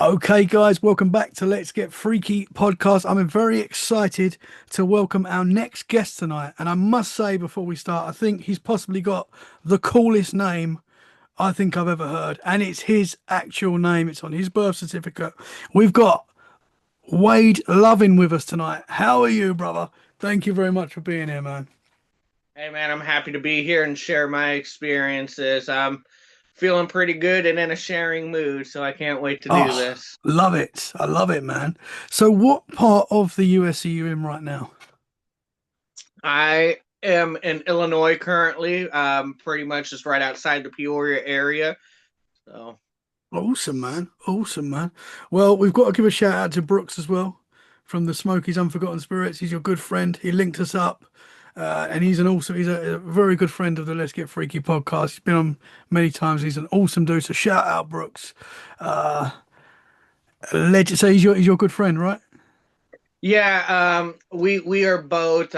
Okay, guys, welcome back to Let's Get Freaky podcast. I'm very excited to welcome our next guest tonight. And I must say, before we start, I think he's possibly got the coolest name I think I've ever heard. And it's his actual name, it's on his birth certificate. We've got Wade Lovin with us tonight. How are you, brother? Thank you very much for being here, man. Hey man, I'm happy to be here and share my experiences. I'm feeling pretty good and in a sharing mood, so I can't wait to do Oh, this. love it. I love it, man. So, what part of the US are you in right now? I am in Illinois currently, pretty much just right outside the Peoria area. So Awesome, man. Awesome, man. Well, we've got to give a shout out to Brooks as well from the Smokies Unforgotten Spirits. He's your good friend. He linked us up. And he's a very good friend of the Let's Get Freaky podcast. He's been on many times. He's an awesome dude. So shout out Brooks. Uh, legend. So he's your good friend, right? yeah, we are both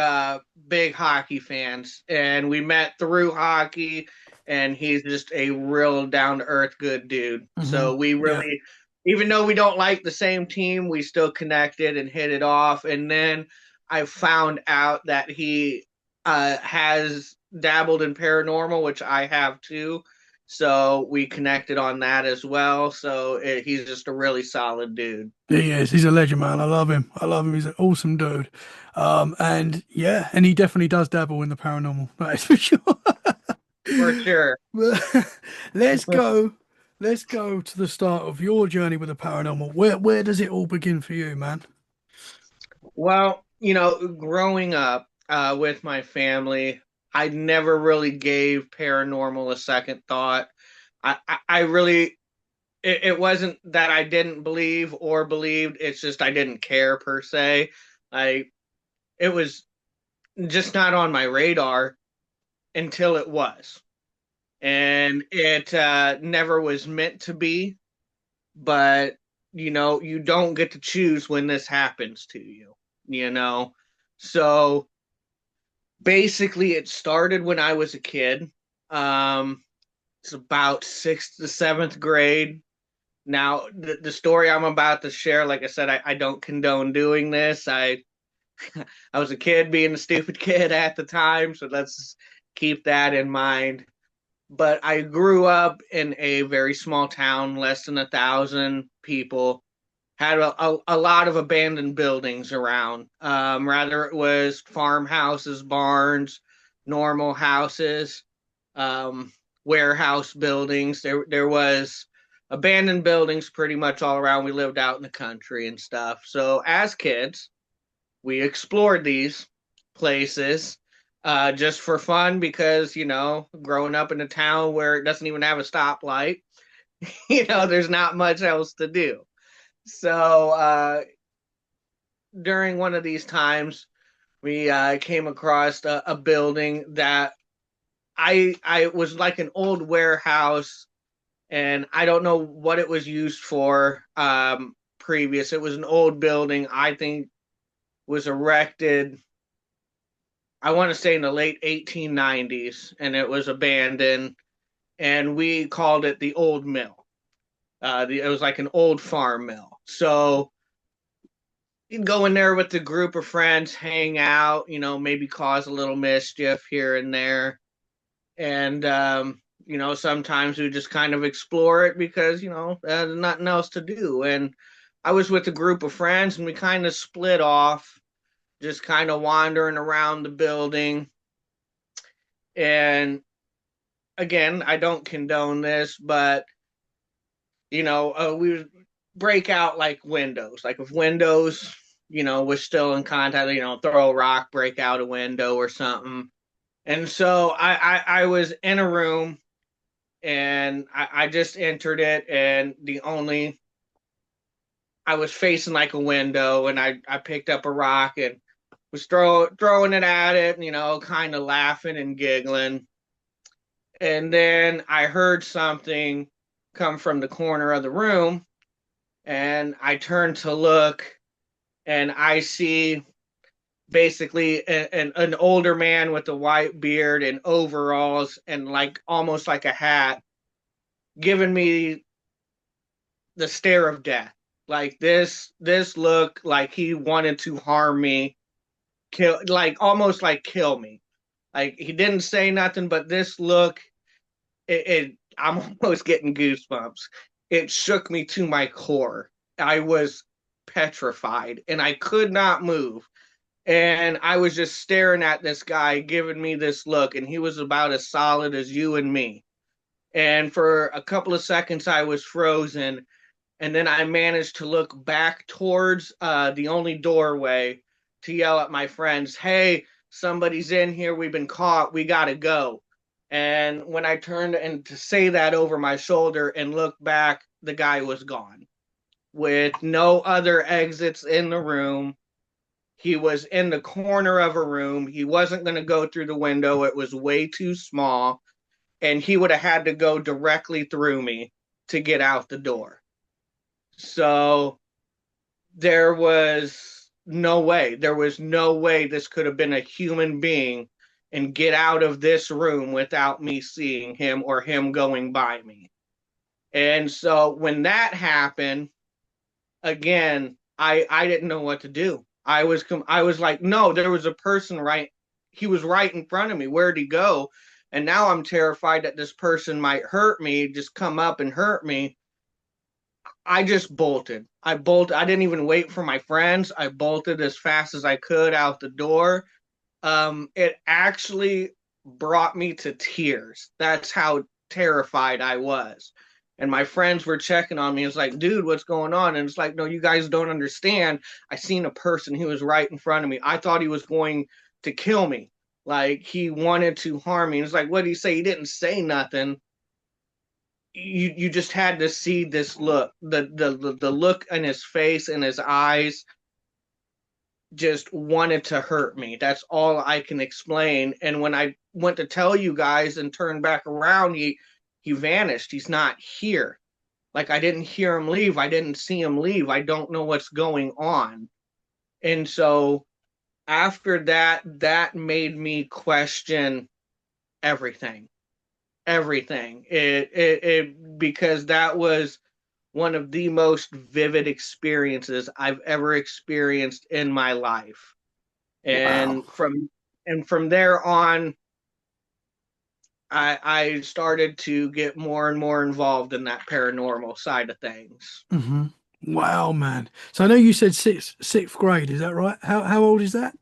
big hockey fans, and we met through hockey, and he's just a real down to earth good dude. Hmm. So we Yeah. really, even though we don't like the same team, we still connected and hit it off. And then I found out that he has dabbled in paranormal, which I have too. So we connected on that as well. He's just a really solid dude. He is. He's a legend, man. I love him. I love him. He's an awesome dude. And yeah, and he definitely does dabble in the paranormal. That is for sure. For sure. But let's go. Let's go to the start of your journey with the paranormal. Where does it all begin for you, man? Well, growing up with my family, I never really gave paranormal a second thought. I really, it wasn't that I didn't believe or believed, it's just I didn't care per se. I, it was just not on my radar until it was. And it never was meant to be, but you don't get to choose when this happens to you, you know? So, basically it started when I was a kid. Um, it's about sixth to seventh grade. Now, the story I'm about to share, like I said, I don't condone doing this. I was a kid being a stupid kid at the time, so let's keep that in mind. But I grew up in a very small town, less than 1,000 people, had a lot of abandoned buildings around. Rather, it was farmhouses, barns, normal houses, um, warehouse buildings. There was abandoned buildings pretty much all around. We lived out in the country and stuff. So as kids, we explored these places just for fun because growing up in a town where it doesn't even have a stoplight, there's not much else to do. So during one of these times, we came across a building that I was like an old warehouse, and I don't know what it was used for previous. It was an old building. I think was erected. I want to say in the late 1890s, and it was abandoned. And we called it the old mill. It was like an old farm mill. So you'd go in there with the group of friends, hang out, maybe cause a little mischief here and there. And, sometimes we just kind of explore it because, there's nothing else to do. And I was with a group of friends and we kind of split off, just kind of wandering around the building. And again, I don't condone this, but, we would break out like windows. Like if windows, was still in contact, throw a rock, break out a window or something. And so I was in a room and I just entered it, and I was facing like a window, and I picked up a rock and was throwing it at it, kind of laughing and giggling. And then I heard something come from the corner of the room, and I turned to look, and I see basically an older man with a white beard and overalls and like almost like a hat giving me the stare of death. Like this look like he wanted to harm me, kill, like almost like kill me. Like he didn't say nothing, but this look, it I'm almost getting goosebumps. It shook me to my core. I was petrified and I could not move. And I was just staring at this guy giving me this look, and he was about as solid as you and me. And for a couple of seconds, I was frozen. And then I managed to look back towards the only doorway to yell at my friends, "Hey, somebody's in here. We've been caught. We got to go." And when I turned and to say that over my shoulder and looked back, the guy was gone with no other exits in the room. He was in the corner of a room. He wasn't going to go through the window, it was way too small. And he would have had to go directly through me to get out the door. So there was no way. There was no way this could have been a human being and get out of this room without me seeing him or him going by me. And so when that happened, again, I didn't know what to do. I was like, no, there was a person right. He was right in front of me. Where'd he go? And now I'm terrified that this person might hurt me, just come up and hurt me. I just bolted. I bolted. I didn't even wait for my friends. I bolted as fast as I could out the door. It actually brought me to tears. That's how terrified I was. And my friends were checking on me. It's like, dude, what's going on? And it's like, no, you guys don't understand. I seen a person. He was right in front of me. I thought he was going to kill me. Like he wanted to harm me. And it's like, what did he say? He didn't say nothing. You just had to see this look, the look in his face and his eyes just wanted to hurt me. That's all I can explain. And when I went to tell you guys and turned back around, he vanished. He's not here. Like I didn't hear him leave. I didn't see him leave. I don't know what's going on. And so after that, that made me question everything. Everything. It because that was one of the most vivid experiences I've ever experienced in my life. Wow. And from there on, I started to get more and more involved in that paranormal side of things. Hmm. Wow, man. So I know you said sixth grade, is that right? How old is that,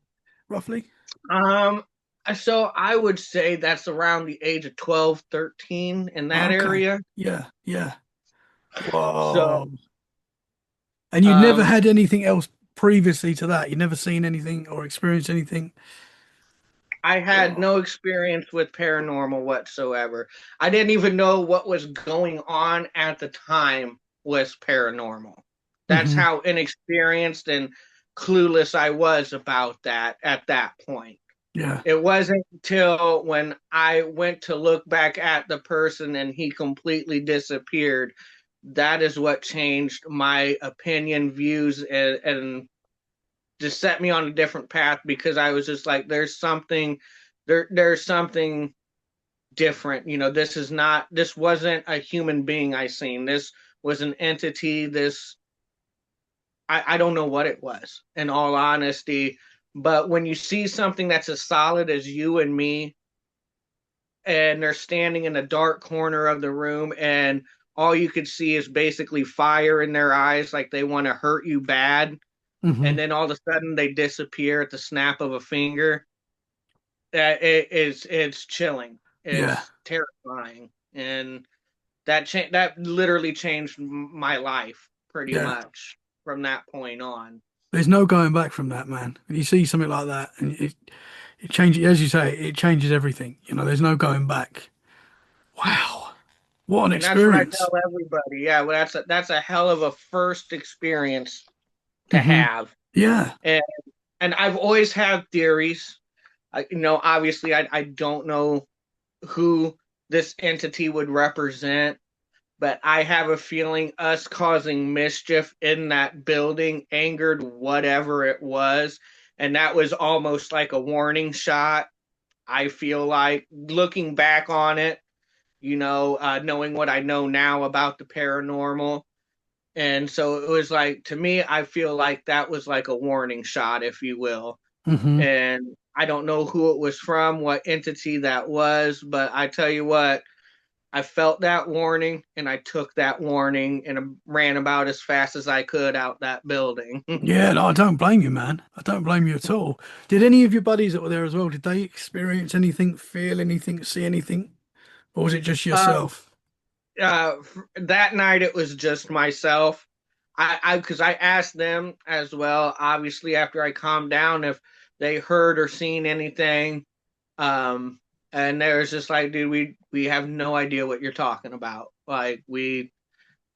roughly? Um, so I would say that's around the age of 12, 13 in that Okay. area. Yeah, yeah. So Whoa. And you'd never um, had anything else previously to that? You'd never seen anything or experienced anything? I had Whoa. no experience with paranormal whatsoever. I didn't even know what was going on at the time was paranormal. That's Hmm. how inexperienced and clueless I was about that at that point. Yeah. It wasn't until when I went to look back at the person and he completely disappeared. That is what changed my opinion, views, and just set me on a different path because I was just like, there's something different. This wasn't a human being I seen. This was an entity. I don't know what it was, in all honesty. But when you see something that's as solid as you and me, and they're standing in a dark corner of the room, and all you could see is basically fire in their eyes, like they want to hurt you bad, Hmm. and then all of a sudden they disappear at the snap of a finger. It's chilling. Yeah. It's terrifying, and that literally changed my life pretty Yeah. much from that point on. There's no going back from that, man. When you see something like that, and it changes, as you say, it changes everything. There's no going back. Wow. What an And that's what I experience. tell everybody. Yeah, well, that's a hell of a first experience to Hmm. have. Yeah. And and I've always had theories. Obviously, I don't know who this entity would represent, but I have a feeling us causing mischief in that building angered whatever it was. And that was almost like a warning shot. I feel like looking back on it, knowing what I know now about the paranormal, And so it was like, to me, I feel like that was like a warning shot, if you will. Hmm. And I don't know who it was from, what entity that was, but I tell you what, I felt that warning and I took that warning and ran about as fast as I could out that building. Yeah, no, I don't blame you, man. I don't blame you at all. Did any of your buddies that were there as well, did they experience anything, feel anything, see anything? Or was it just uh, yourself? that night it was just myself. Because I asked them as well, obviously after I calmed down, if they heard or seen anything. Um, and they was just like, dude, we have no idea what you're talking about. Like we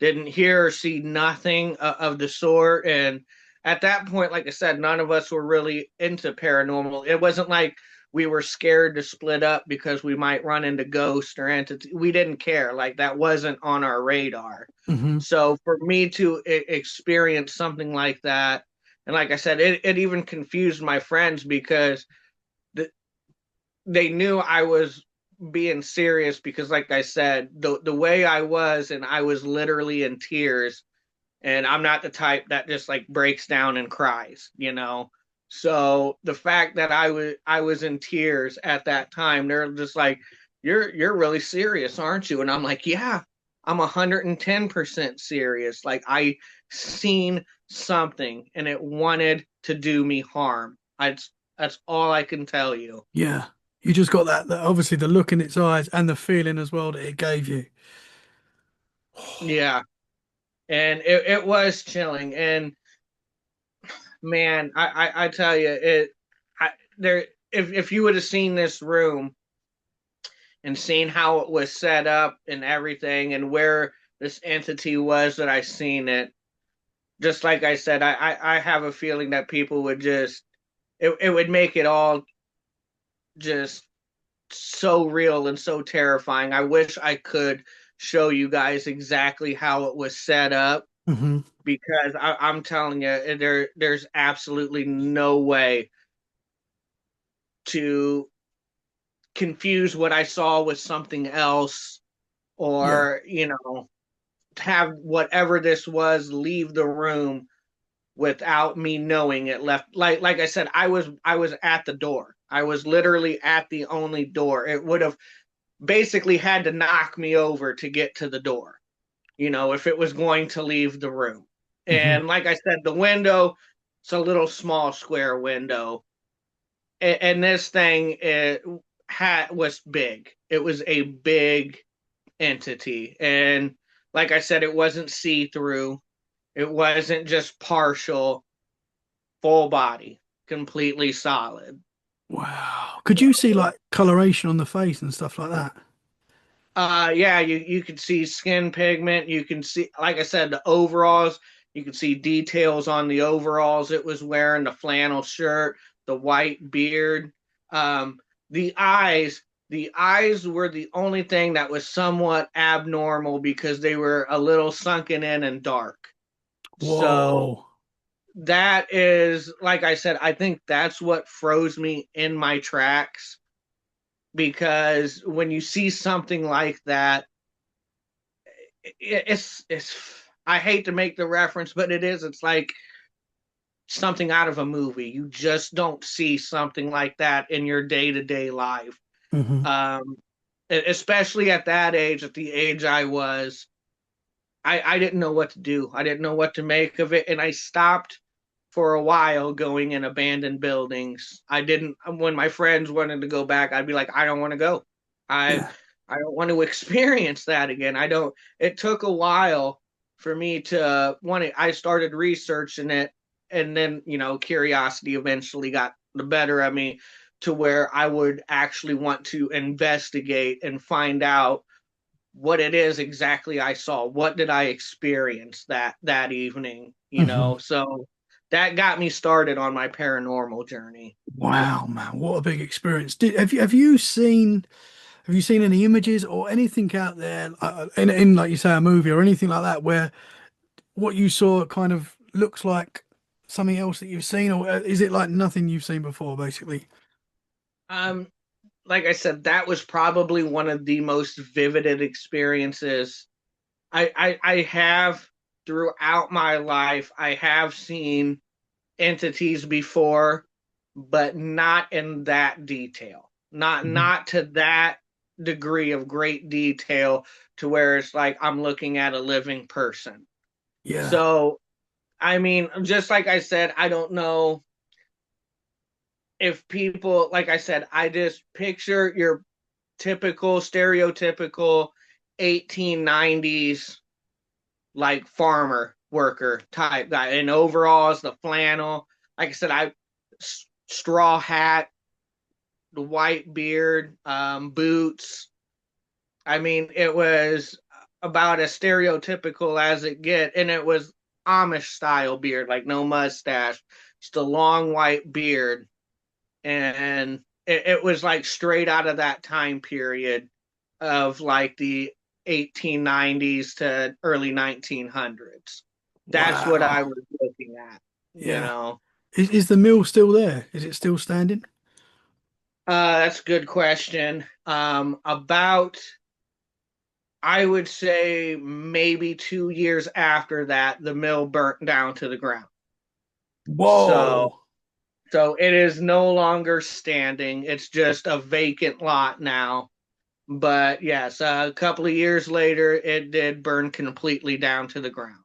didn't hear or see nothing of the sort. And at that point, like I said, none of us were really into paranormal. It wasn't like we were scared to split up because we might run into ghosts or entities. We didn't care. Like that wasn't on our radar. Hmm. So for me to experience something like that, and like I said, it even confused my friends because the, they knew I was being serious because like I said, the way I was, and I was literally in tears, and I'm not the type that just like breaks down and cries, you know. So the fact that I was in tears at that time, they're just like, you're really serious, aren't you? And I'm like, yeah, I'm 110% serious. Like I seen something and it wanted to do me harm. That's all I can tell you. Yeah. You just got that obviously the look in its eyes and the feeling as well that it gave you. Yeah. And it was chilling. And man, I tell you, I there if you would have seen this room and seen how it was set up and everything and where this entity was that I seen it, just like I said, I have a feeling that people would just it would make it all just so real and so terrifying. I wish I could show you guys exactly how it was set up Hmm. because I'm telling you, there's absolutely no way to confuse what I saw with something else, Yeah. or have whatever this was leave the room without me knowing it left. Like I said, I was at the door. I was literally at the only door. It would have basically had to knock me over to get to the door, if it was going to leave the room. Hmm. And like I said, the window, it's a little small square window. And this thing was big. It was a big entity. And like I said, it wasn't see through, it wasn't just partial, full body, completely solid. Wow. Could you see like coloration on the face and stuff like that? Yeah, you can see skin pigment. You can see, like I said, the overalls. You can see details on the overalls it was wearing, the flannel shirt, the white beard. Um, the eyes, the eyes were the only thing that was somewhat abnormal because they were a little sunken in and dark. So Whoa. that is, like I said, I think that's what froze me in my tracks because when you see something like that, it's I hate to make the reference, but it is. It's like something out of a movie. You just don't see something like that in your day to day life. Hmm. Um, Especially at that age, at the age I was, I didn't know what to do. I didn't know what to make of it, and I stopped for a while going in abandoned buildings. I didn't when my friends wanted to go back, I'd be like, I don't want to go. I Yeah. I don't want to experience that again. I don't It took a while for me to want it. I started researching it, and then, curiosity eventually got the better of me to where I would actually want to investigate and find out what it is exactly I saw. What did I experience that evening? Hmm. So that got me started on my paranormal journey. Wow, man, what a big experience. Have you seen any images or anything out there in like you say a movie or anything like that where what you saw kind of looks like something else that you've seen, or is it like nothing you've seen before, basically? Um, like I said, that was probably one of the most vivid experiences I have. throughout my life, I have seen entities before, but not in that detail. Mhm. Not to that degree of great detail to where it's like I'm looking at a living person. Yeah. So, I mean, just like I said, I don't know if people, like I said, I just picture your typical, stereotypical 1890s like farmer worker type guy in overalls, the flannel. Like I said, straw hat, the white beard, boots. I mean, it was about as stereotypical as it get, and it was Amish style beard, like no mustache, just a long white beard, and it was like straight out of that time period of like the 1890s to early 1900s. That's what I Wow. was looking at, you Yeah. know. Is the mill still there? Is it still standing? That's a good question. About, I would say maybe 2 years after that, the mill burnt down to the ground. So, Whoa. so it is no longer standing. It's just a vacant lot now. But yes, a couple of years later, it did burn completely down to the ground.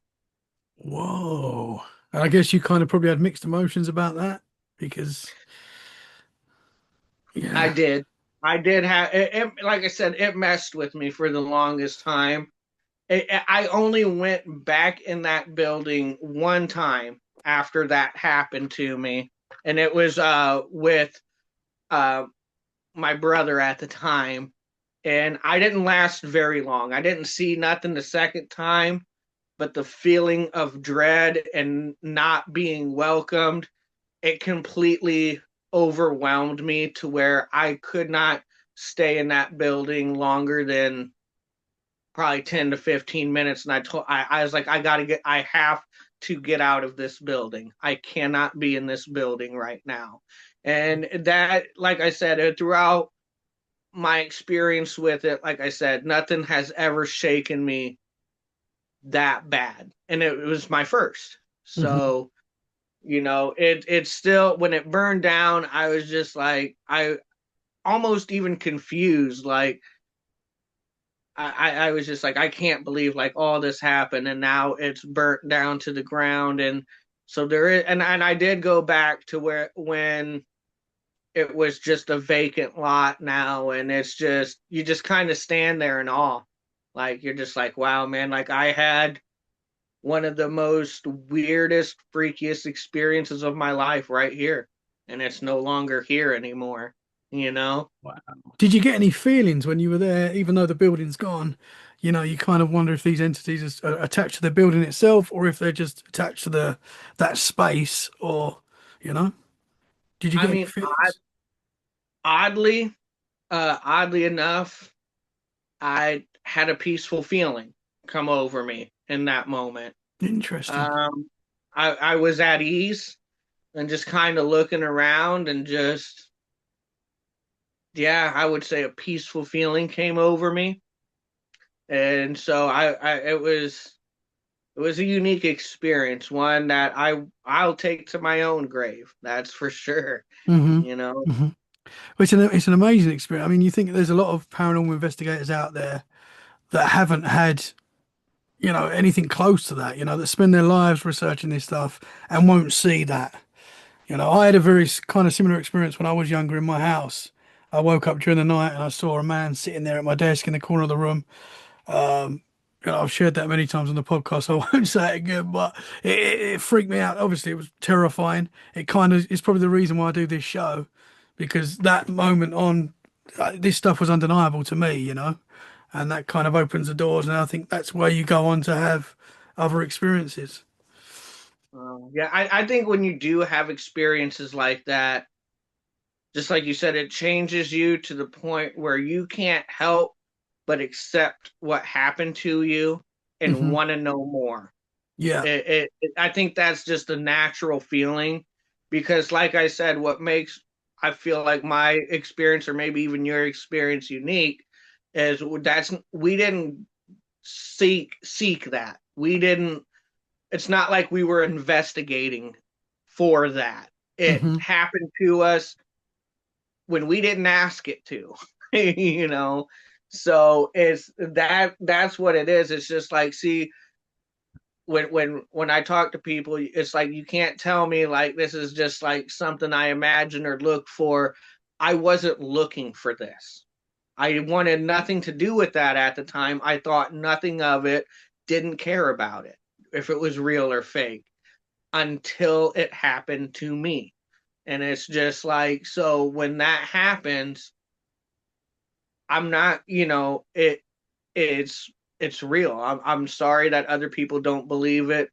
Whoa. And I guess you kind of probably had mixed emotions about that because, I yeah. did. I did have like I said, it messed with me for the longest time. I only went back in that building one time after that happened to me, and it was with uh, my brother at the time, and I didn't last very long. I didn't see nothing the second time, but the feeling of dread and not being welcomed, it completely overwhelmed me to where I could not stay in that building longer than probably 10 to 15 minutes. And I was like, I have to get out of this building. I cannot be in this building right now. And that, like I said, throughout my experience with it, like I said, nothing has ever shaken me that bad. And it was my first. Hmm. So, it's still, when it burned down, I was just like, I almost even confused. Like, I was just like, I can't believe like all this happened and now it's burnt down to the ground. And so there is, and I did go back to where when it was just a vacant lot now, and it's just, you just kind of stand there in awe. Like, you're just like, wow, man, like I had one of the most weirdest, freakiest experiences of my life right here. And it's no longer here anymore, you know? Wow. Did you get any feelings when you were there, even though the building's gone? You kind of wonder if these entities are attached to the building itself or if they're just attached to that space or, you know, did you I get any mean, feelings? oddly, oddly enough, I had a peaceful feeling come over me in that moment. Interesting. Um, I was at ease and just kind of looking around and just, yeah, I would say a peaceful feeling came over me. And so it was a unique experience, one that I'll take to my own grave. That's for sure. Hmm. You know, Hmm. It's an amazing experience. I mean, you think there's a lot of paranormal investigators out there that haven't had, anything close to that, that spend their lives researching this stuff and won't see that. I had a very kind of similar experience when I was younger in my house. I woke up during the night and I saw a man sitting there at my desk in the corner of the room. Um, I've shared that many times on the podcast, so I won't say it again, but it freaked me out. Obviously, it was terrifying. It kind of is probably the reason why I do this show, because that moment on, this stuff was undeniable to me, and that kind of opens the doors. And I think that's where you go on to have other experiences. yeah, I think when you do have experiences like that, just like you said, it changes you to the point where you can't help but accept what happened to you and Hmm. want to know more. Yeah. I think that's just a natural feeling because, like I said, what makes I feel like my experience or maybe even your experience unique is that's we didn't seek that. We didn't. it's not like we were investigating for that. It Hmm. happened to us when we didn't ask it to, you know. So that's what it is. It's just like, see, when I talk to people, it's like you can't tell me like this is just like something I imagine or look for. I wasn't looking for this. I wanted nothing to do with that at the time. I thought nothing of it, didn't care about it, if it was real or fake, until it happened to me. And it's just like, so when that happens, I'm not, it's it's real. I'm sorry that other people don't believe it,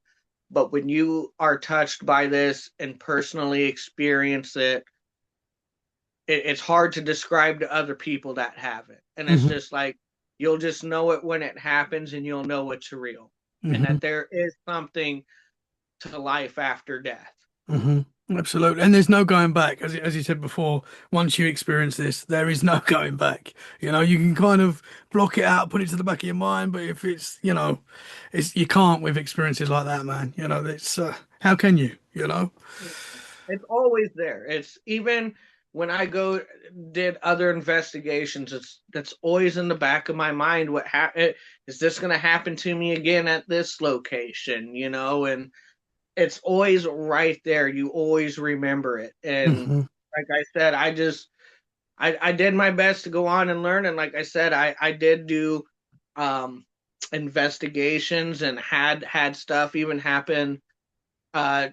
but when you are touched by this and personally experience it, it's hard to describe to other people that have it. And it's Hmm. just like you'll just know it when it happens, and you'll know it's real, and Hmm. that there is something to life after death. Hmm. Absolutely. And there's no going back. As you said before, once you experience this, there is no going back. You can kind of block it out, put it to the back of your mind, but if it's you can't with experiences like that, man. It's how can you, you know? It's always there. It's even when I go did other investigations, it's that's always in the back of my mind. Is this going to happen to me again at this location? And it's always right there. You always remember it. And Hmm. like I said, I did my best to go on and learn. And like I said, I did do um, investigations and had stuff even happen uh,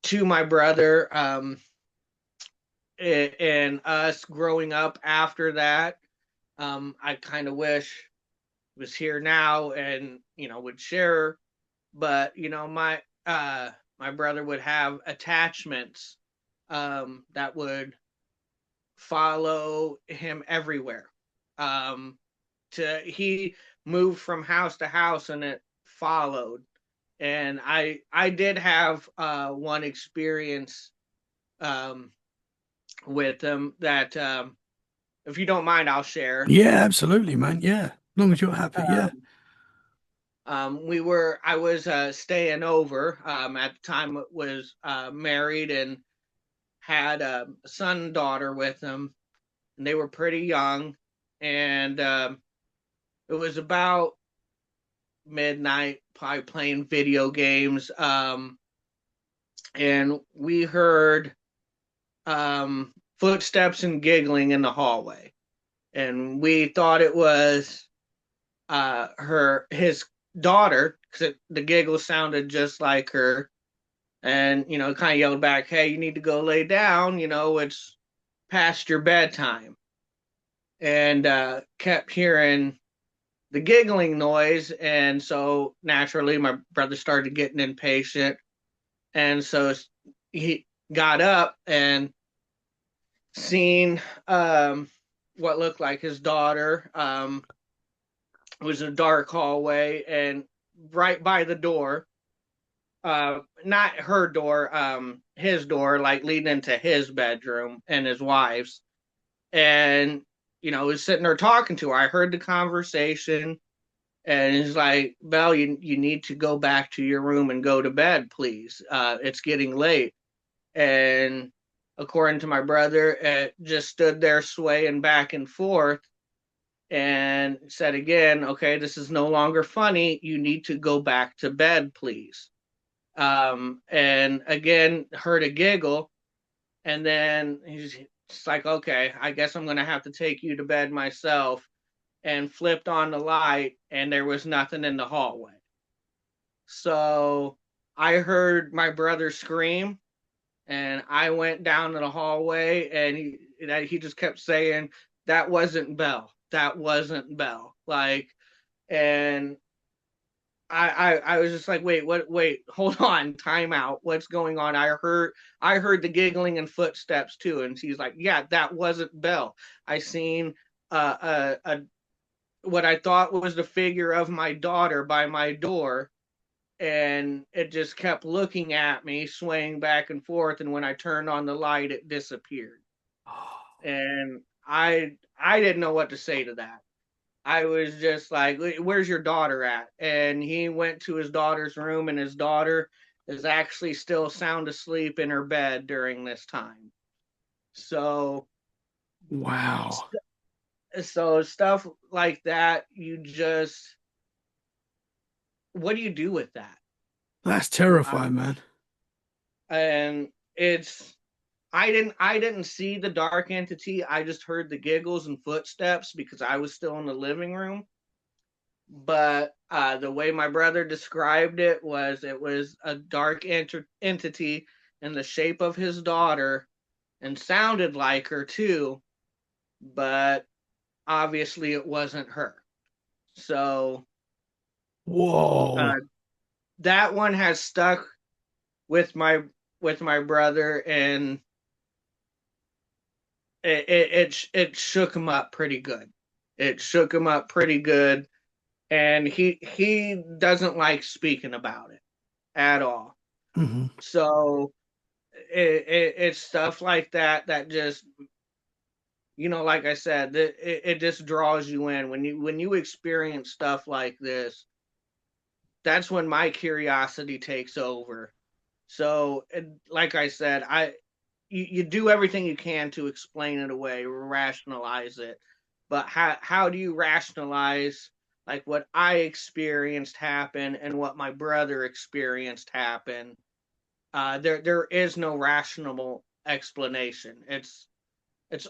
to my brother. And us growing up after that, I kind of wish was here now and would share. But my brother would have attachments that would follow him everywhere. Um, to he moved from house to house and it followed. And I did have one experience um, with him that if you don't mind, I'll share. Yeah, absolutely, man. Yeah. As long as you're happy. Yeah. I was staying over at the time. Was married and had a son and daughter with them, and they were pretty young. And it was about midnight, probably playing video games. And we heard footsteps and giggling in the hallway, and we thought it was his daughter, because the giggle sounded just like her. And kind of yelled back, "Hey, you need to go lay down, it's past your bedtime." And kept hearing the giggling noise, and so naturally my brother started getting impatient. And so he got up and seen what looked like his daughter. It was a dark hallway, and right by the door, not her door, his door, like leading into his bedroom and his wife's. And was sitting there talking to her. I heard the conversation, and he's like, "Belle, you need to go back to your room and go to bed, please. It's getting late." And according to my brother, it just stood there swaying back and forth and said again, "Okay, this is no longer funny. You need to go back to bed, please." And again, heard a giggle, and then he's just like, "Okay, I guess I'm gonna have to take you to bed myself." And flipped on the light, and there was nothing in the hallway. So I heard my brother scream, and I went down to the hallway, and he just kept saying, "That wasn't Belle. That wasn't Belle." Like, and I was just like, "Wait, what? Wait, hold on, time out. What's going on?" I heard the giggling and footsteps too, and she's like, "Yeah, that wasn't Belle. I seen a what I thought was the figure of my daughter by my door, and it just kept looking at me, swaying back and forth. And when I turned on the light, it disappeared." And I didn't know what to say to that. I was just like, "Where's your daughter at?" And he went to his daughter's room, and his daughter is actually still sound asleep in her bed during this time. So, Wow. so stuff like that, what do you do with that? That's I, terrifying, man. and it's I didn't see the dark entity. I just heard the giggles and footsteps because I was still in the living room. But the way my brother described it was a dark entity in the shape of his daughter and sounded like her too, but obviously it wasn't her. So Whoa. uh, that one has stuck with my brother, and it shook him up pretty good. It shook him up pretty good, and he doesn't like speaking about it at all. Hmm. So it's stuff like that that just, like I said, it just draws you in when you experience stuff like this. That's when my curiosity takes over. So, like I said, you do everything you can to explain it away, rationalize it. But how do you rationalize like what I experienced happen and what my brother experienced happen? There is no rational explanation. It's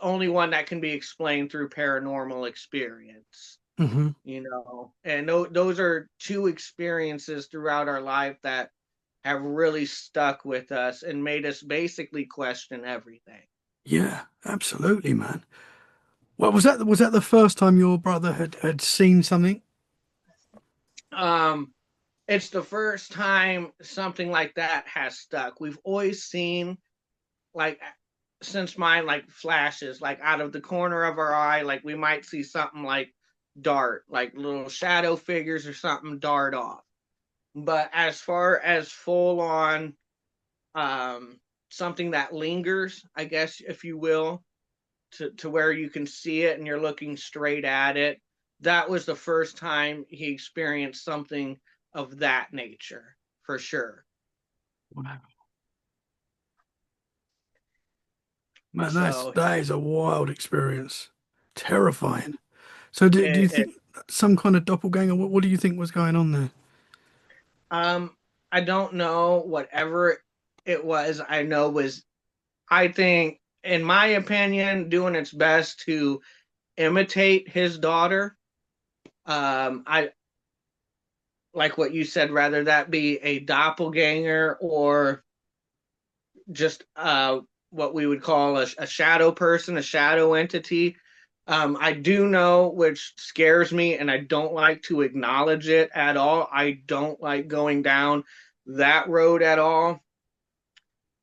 only one that can be explained through paranormal experience. Hmm. And those are two experiences throughout our life that have really stuck with us and made us basically question everything. Yeah, absolutely, man. Well, was that the first time your brother had seen something? Um, it's the first time something like that has stuck. We've always seen, like, since mine, like flashes, like out of the corner of our eye, like we might see something like dart, like little shadow figures or something dart off. But as far as full on, um, something that lingers, I guess, if you will, to where you can see it and you're looking straight at it. That was the first time he experienced something of that nature, for sure. Wow. Man, So that is a wild experience. Terrifying. So do you it think some kind of doppelganger? What do you think was going on there? um I don't know, whatever it was, I think, in my opinion, doing its best to imitate his daughter. I like what you said, rather that be a doppelganger or just what we would call a shadow person, a shadow entity. I do know, which scares me, and I don't like to acknowledge it at all. I don't like going down that road at all.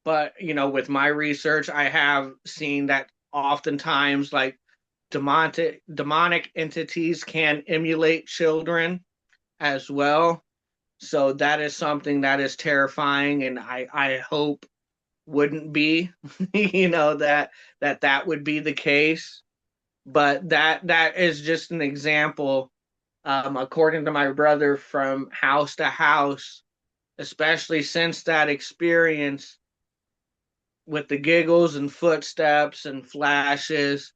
But, with my research, I have seen that oftentimes, like, demonic entities can emulate children as well. So that is something that is terrifying, and I hope wouldn't be, that would be the case. But that is just an example, according to my brother, from house to house, especially since that experience with the giggles and footsteps and flashes.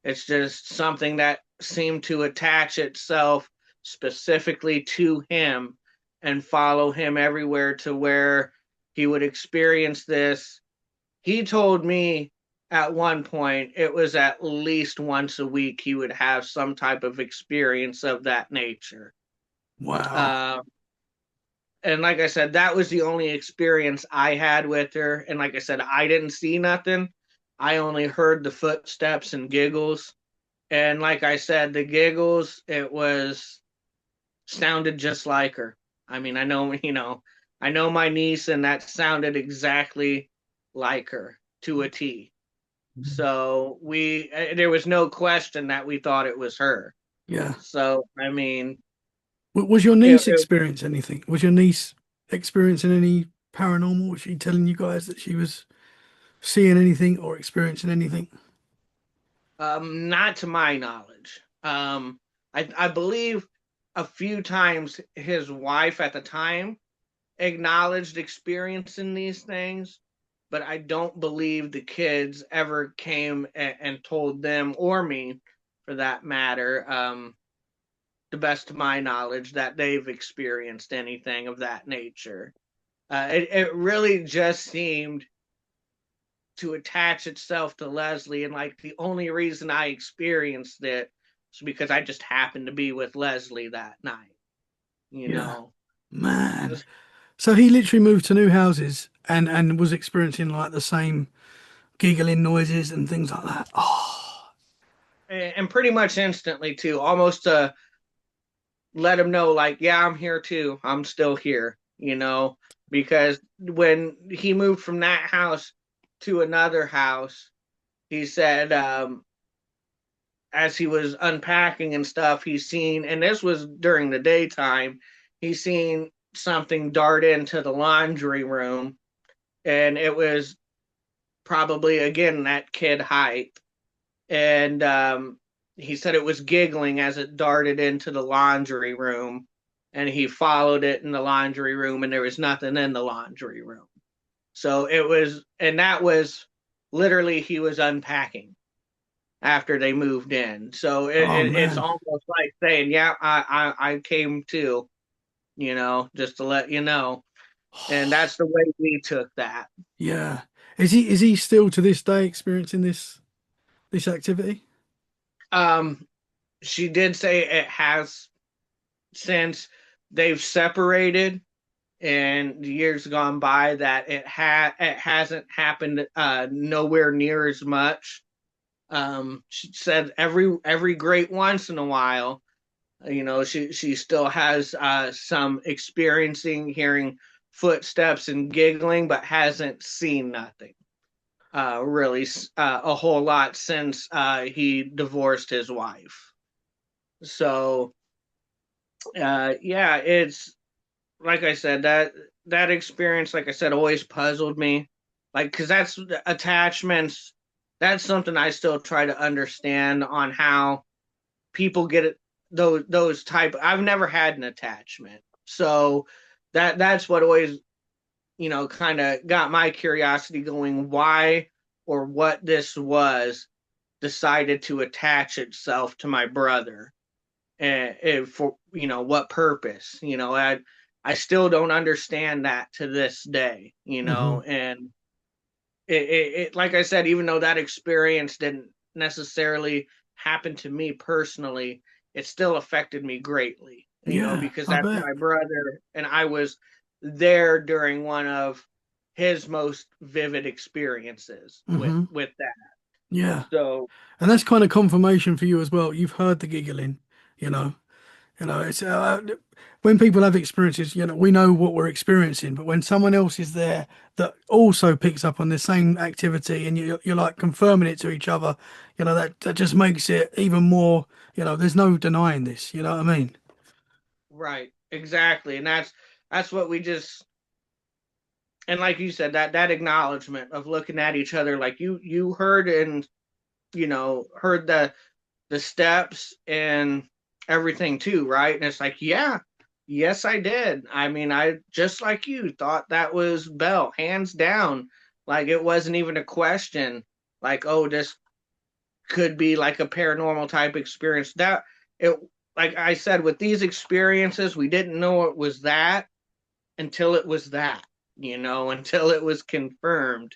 It's just something that seemed to attach itself specifically to him and follow him everywhere, to where he would experience this. He told me at one point it was at least once a week he would have some type of experience of that nature. Wow. Uh, and like I said, that was the only experience I had with her. And like I said, I didn't see nothing. I only heard the footsteps and giggles. And like I said, the giggles, it was sounded just like her. I mean, I know my niece, and that sounded exactly like her to a T. So there was no question that we thought it was her. Yeah. So I mean, Was your it, niece it experience anything? Was your niece experiencing any paranormal? Was she telling you guys that she was seeing anything or experiencing anything? not to my knowledge. I believe a few times his wife at the time acknowledged experiencing these things, but I don't believe the kids ever came and told them, or me for that matter, the best of my knowledge, that they've experienced anything of that nature. It really just seemed to attach itself to Leslie, and like the only reason I experienced it was because I just happened to be with Leslie that night, you Yeah, know. man. So he literally moved to new houses and was experiencing like the same giggling noises and things like that. Oh, And pretty much instantly too, almost to let him know, like, yeah, I'm here too, I'm still here, because when he moved from that house to another house, he said, as he was unpacking and stuff, he's seen, and this was during the daytime, he's seen something dart into the laundry room, and it was probably again that kid height. And he said it was giggling as it darted into the laundry room, and he followed it in the laundry room, and there was nothing in the laundry room. So it was, and that was literally he was unpacking after they moved in. So oh it's man. almost like saying, "Yeah, I came too," just to let you know. And that's the way we took that. Yeah. Is he still to this day experiencing this activity? Um, she did say it has, since they've separated and years gone by, that it hasn't happened nowhere near as much. She said every great once in a while, she still has some experiencing, hearing footsteps and giggling, but hasn't seen nothing really a whole lot since he divorced his wife. So yeah, it's like I said, that experience, like I said, always puzzled me. Like, because that's attachments. That's something I still try to understand on how people get it. Those type. I've never had an attachment, so that's what always kind of got my curiosity going. Why or what this was decided to attach itself to my brother, and for what purpose. I still don't understand that to this day. Hmm. And it like I said, even though that experience didn't necessarily happen to me personally, it still affected me greatly, Yeah, because I that's bet. my brother, and I was there during one of his most vivid experiences with Hmm. that. Yeah. So And that's kind of confirmation for you as well. You've heard the giggling, you know. It's when people have experiences, we know what we're experiencing, but when someone else is there that also picks up on the same activity and you're like confirming it to each other, that just makes it even more, there's no denying this, you know what I mean? right, exactly, and that's what we just, and like you said, that acknowledgement of looking at each other, like you heard, and heard the steps and everything too, right? And it's like, yeah, yes, I did. I mean, I just like you thought that was Bell, hands down. Like it wasn't even a question. Like, oh, this could be like a paranormal type experience. That it, like I said, with these experiences, we didn't know it was that until it was that, until it was confirmed,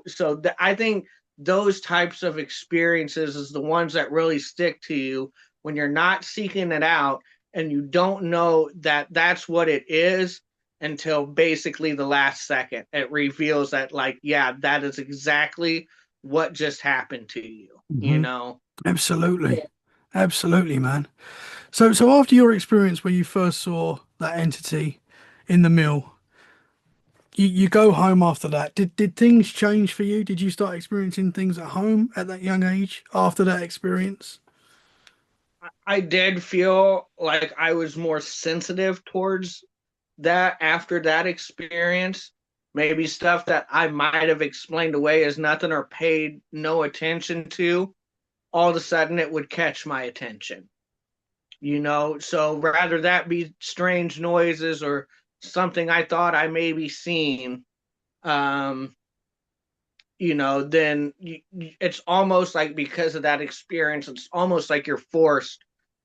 So I think those types of experiences is the ones that really stick to you when you're not seeking it out and you don't know that that's what it is until basically the last second. It reveals that, like, yeah, that is exactly what just happened to you, Hmm. Absolutely. Absolutely, man. So after your experience where you first saw that entity in the mill, you go home after that. Did things change for you? Did you start experiencing things at home at that young age after that experience? I did feel like I was more sensitive towards that after that experience. Maybe stuff that I might have explained away as nothing or paid no attention to, all of a sudden it would catch my attention. So rather that be strange noises or something I thought I maybe seen, um, then it's almost like because of that experience, it's almost like you're forced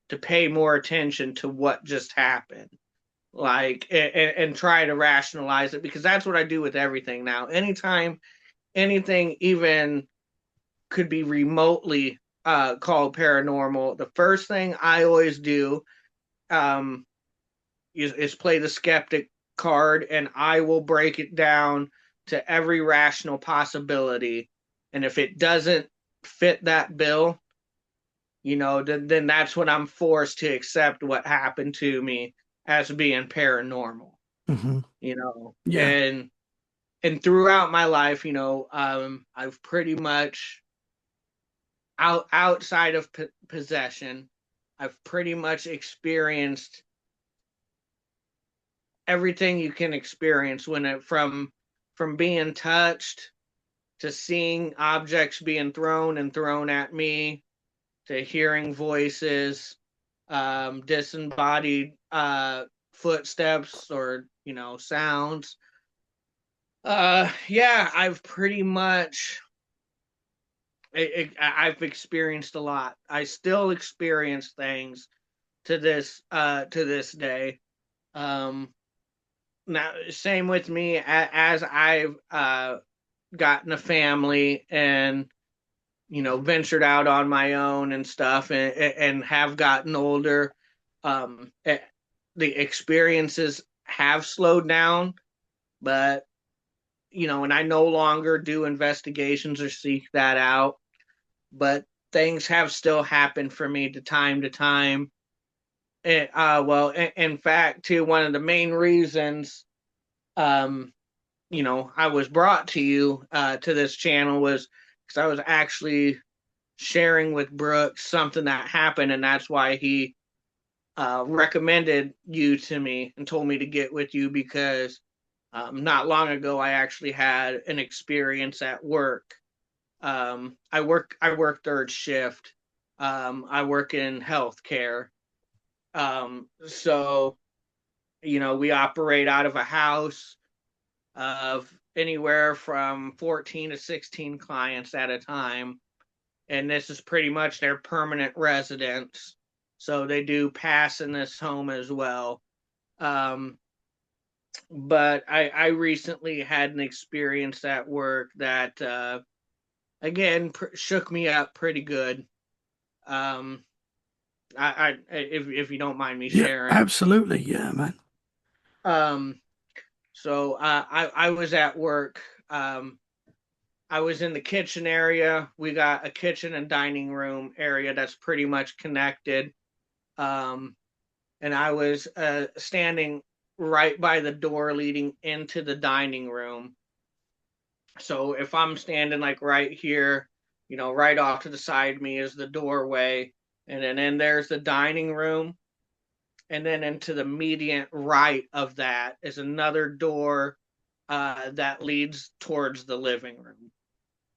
to pay more attention to what just happened, like, and try to rationalize it, because that's what I do with everything now. Anytime anything even could be remotely called paranormal, the first thing I always do, um, is play the skeptic card, and I will break it down to every rational possibility. And if it doesn't fit that bill, then that's when I'm forced to accept what happened to me as being paranormal. Hmm. You know, Yeah. and throughout my life, I've pretty much outside of possession, I've pretty much experienced everything you can experience when it from being touched to seeing objects being thrown and thrown at me to hearing voices, disembodied footsteps or sounds. Yeah, I've pretty much I've experienced a lot. I still experience things to this day. Um, Now, same with me, as I've gotten a family and ventured out on my own and stuff, and have gotten older. Um, eh, the experiences have slowed down, but and I no longer do investigations or seek that out. But things have still happened for me to time. Well, in fact, too, one of the main reasons, um, I was brought to you to this channel was because I was actually sharing with Brooks something that happened, and that's why he recommended you to me and told me to get with you, because not long ago I actually had an experience at work. I work third shift. I work in healthcare. So we operate out of a house of anywhere from 14 to 16 clients at a time, and this is pretty much their permanent residence. So they do pass in this home as well. Um, but I recently had an experience at work that, again, shook me up pretty good. Um, if you don't mind me Yeah. sharing. Absolutely. Yeah, man. Um, so I was at work. I was in the kitchen area. We got a kitchen and dining room area that's pretty much connected. Um, and I was standing right by the door leading into the dining room. So if I'm standing like right here, right off to the side of me is the doorway, and then there's the dining room, and then into the immediate right of that is another door that leads towards the living room.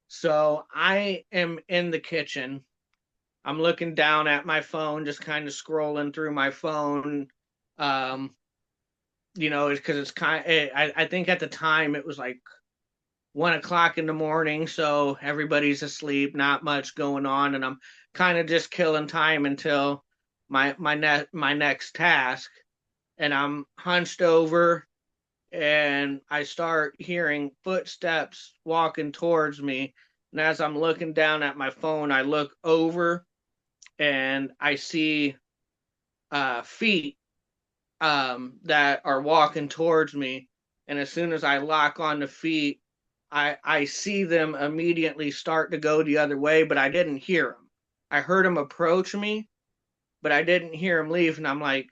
So I am in the kitchen. I'm looking down at my phone, just kind of scrolling through my phone. Um, because it's kind. I think at the time it was like 1 o'clock in the morning, so everybody's asleep, not much going on, and I'm kind of just killing time until my next task. And I'm hunched over, and I start hearing footsteps walking towards me. And as I'm looking down at my phone, I look over and I see feet that are walking towards me. And as soon as I lock on the feet, I see them immediately start to go the other way, but I didn't hear them. I heard them approach me, but I didn't hear them leave. And I'm like,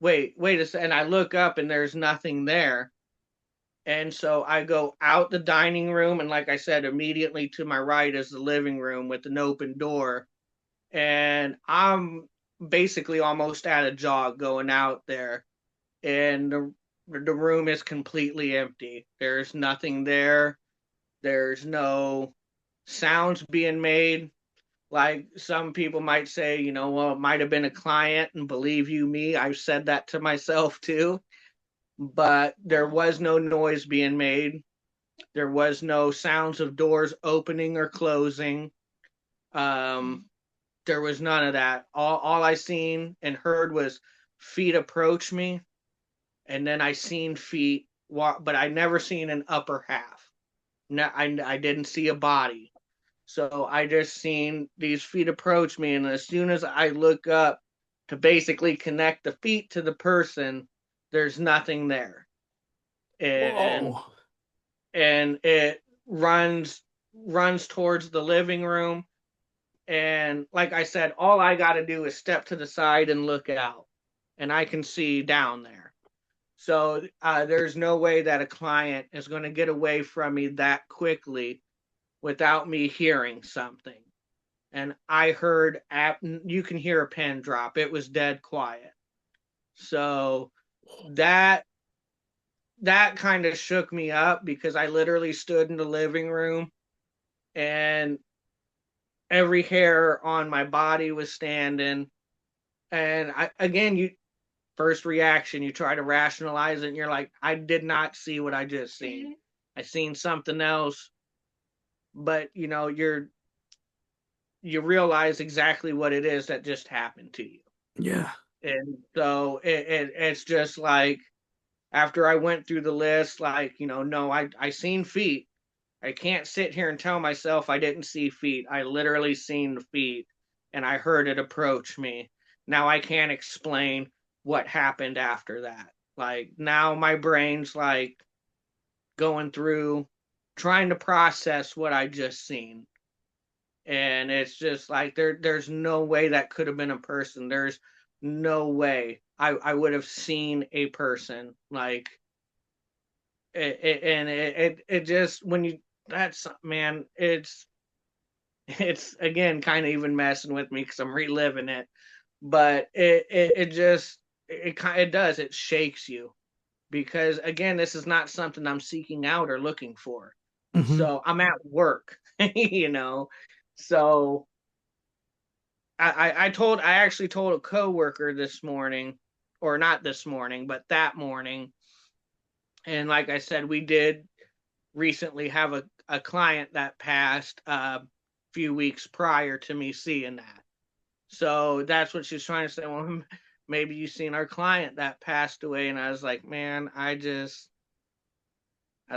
wait a second. And I look up and there's nothing there. And so I go out the dining room, and like I said, immediately to my right is the living room with an open door. And I'm basically almost at a jog going out there, and the room is completely empty. There's nothing there. There's no sounds being made. Like some people might say, well, it might have been a client, and believe you me, I've said that to myself too. But there was no noise being made. There was no sounds of doors opening or closing. Um, there was none of that. All I seen and heard was feet approach me, and then I seen feet walk, but I never seen an upper half. No, I didn't see a body. So I just seen these feet approach me, and as soon as I look up to basically connect the feet to the person, there's nothing there. And Whoa. and it runs towards the living room, and like I said, all I got to do is step to the side and look out, and I can see down there. So there's no way that a client is going to get away from me that quickly without me hearing something. And I heard, you can hear a pin drop. It was dead quiet. So that that kind of shook me up because I literally stood in the living room, and every hair on my body was standing. And again, you first reaction, you try to rationalize it, and you're like, I did not see what I just seen. I seen something else, but you realize exactly what it is that just happened to you. Yeah. And so it's just like, after I went through the list, like, no, I seen feet. I can't sit here and tell myself I didn't see feet. I literally seen the feet, and I heard it approach me. Now I can't explain what happened after that. Like, now my brain's like going through trying to process what I just seen. And it's just like, there's no way that could have been a person. There's no way I would have seen a person. Like, it just, when you, that's, man, it's again kind of even messing with me because I'm reliving it. But it just, it does, it shakes you, because again, this is not something I'm seeking out or looking for. Hmm. So I'm at work, you know. So I actually told a coworker this morning, or not this morning, but that morning. And like I said, we did recently have a client that passed a few weeks prior to me seeing that. So that's what she's trying to say. Well, maybe you seen our client that passed away. And I was like, man, I was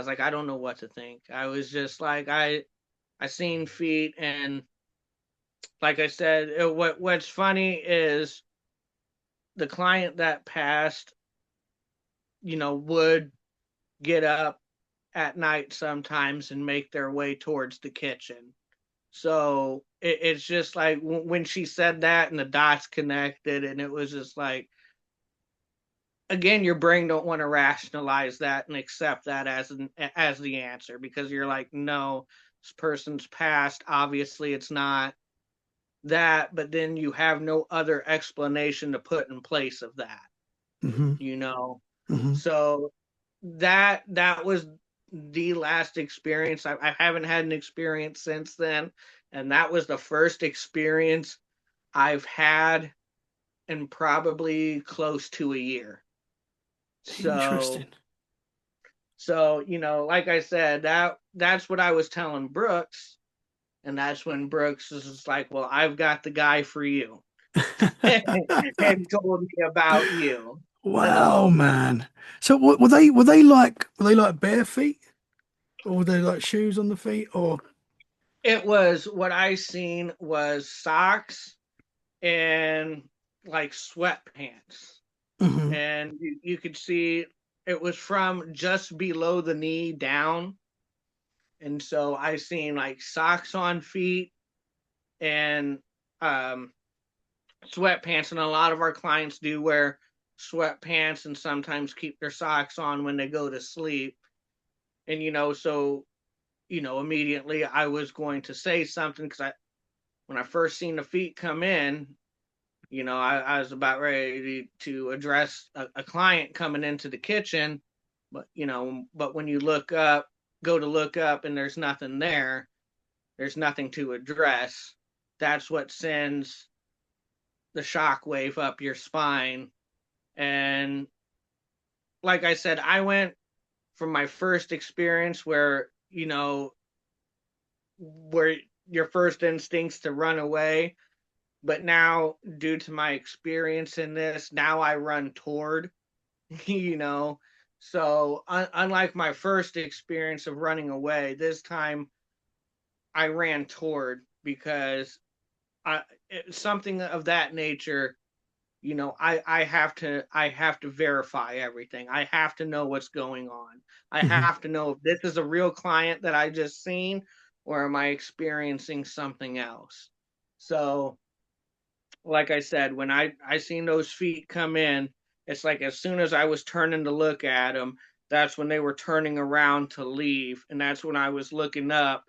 like, I don't know what to think. I was just like, I seen feet, and like I said, what's funny is the client that passed, would get up at night sometimes and make their way towards the kitchen. So it's just like, when she said that and the dots connected, and it was just like, again, your brain don't want to rationalize that and accept that as the answer, because you're like, no, this person's past. Obviously, it's not that, but then you have no other explanation to put in place of that, Hmm. you know. Hmm. So that was the last experience. I haven't had an experience since then, and that was the first experience I've had in probably close to a year. So Interesting. like I said, that's what I was telling Brooks, and that's when Brooks was just like, well, I've got the guy for you. And told me about you. Wow, So man. So were they like bare feet, or were they like shoes on the feet, or? it was, what I seen was socks and like sweatpants. Hmm. And you could see it was from just below the knee down. And so I seen like socks on feet, and um, sweatpants. And a lot of our clients do wear sweatpants and sometimes keep their socks on when they go to sleep. And, so, immediately I was going to say something, because when I first seen the feet come in, I was about ready to address a client coming into the kitchen. But when you go to look up, and there's nothing there, there's nothing to address. that's what sends the shock wave up your spine. And like I said, I went from my first experience where, where your first instincts to run away, but now due to my experience in this, now I run toward, you know. So unlike my first experience of running away, this time I ran toward because something of that nature, I have to verify everything. I have to know what's going on. I Hmm. have to know if this is a real client that I just seen, or am I experiencing something else. So like I said, when I seen those feet come in, it's like as soon as I was turning to look at them, that's when they were turning around to leave, and that's when I was looking up,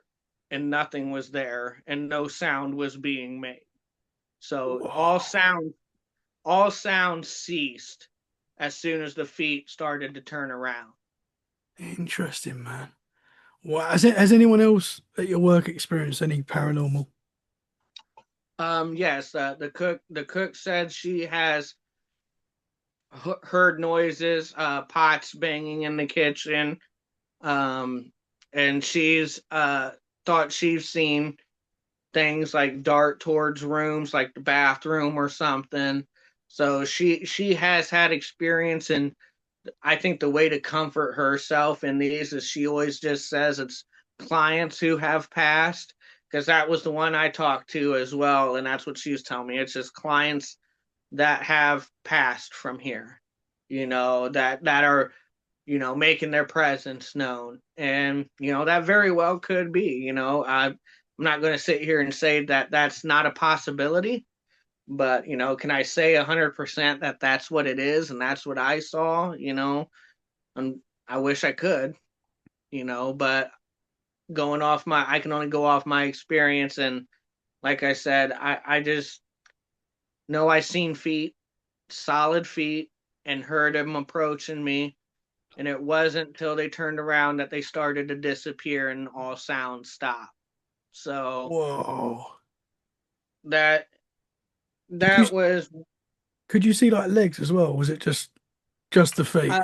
and nothing was there, and no sound was being made. So Whoa. all sound ceased as soon as the feet started to turn around. Interesting, man. Wow. Has anyone else at your work experienced any paranormal? Yes, the cook said she has heard noises, pots banging in the kitchen, um, and she's thought she's seen things like dart towards rooms, like the bathroom or something. So she has had experience, and I think the way to comfort herself in these is she always just says it's clients who have passed, because that was the one I talked to as well, and that's what she was telling me. It's just clients that have passed from here, that are making their presence known. And, that very well could be, I'm not going to sit here and say that that's not a possibility, but, can I say 100% that that's what it is and that's what I saw, and I wish I could, but I can only go off my experience. And like I said, I just know I seen feet, solid feet, and heard them approaching me. And it wasn't until they turned around that they started to disappear and all sounds stopped. So Whoa. that Did you that was could you see like legs as well? Was it just the feet? uh,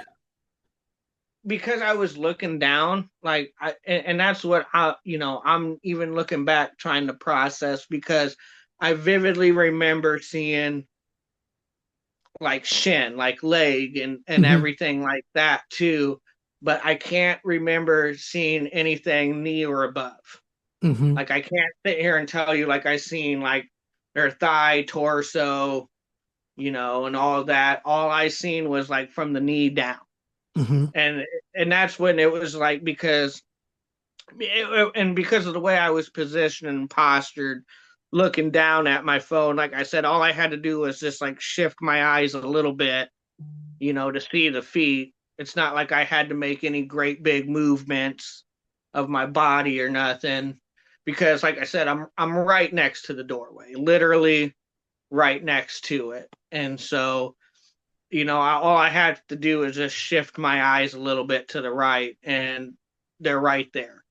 because I was looking down, like and that's what I'm even looking back trying to process, because I vividly remember seeing like shin, like leg, and Hmm. everything like that too, but I can't remember seeing anything knee or above. Hmm. Like I can't sit here and tell you like I seen like their thigh, torso, and all of that. All I seen was like from the knee down. Hmm. And that's when it was like, because of the way I was positioned and postured, looking down at my phone, like I said, all I had to do was just like shift my eyes a little bit, to see the feet. It's not like I had to make any great big movements of my body or nothing, because like I said, I'm right next to the doorway, literally right next to it. And so, all I had to do is just shift my eyes a little bit to the right, and they're right there.